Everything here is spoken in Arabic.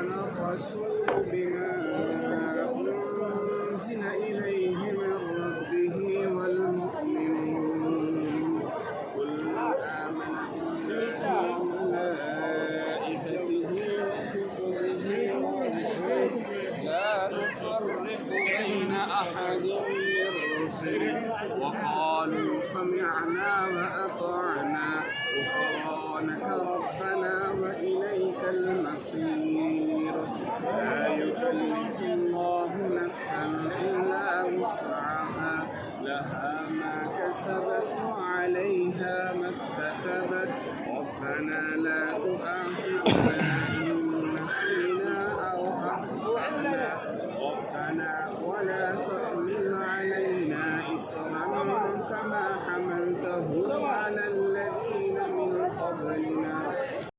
آمن الرسول بما أنزل إليه من ربه والمؤمنون كل آمن بالله وملائكته وكتبه ورسله لا نفرق بين أحد من رسله وقالوا سمعنا وأطعنا غفرانك ربنا وإليك المصير لا يكلف الله نفسا إلا وسعها لها ما كسبت وعليها ما اكتسبت ربنا لا تؤاخذنا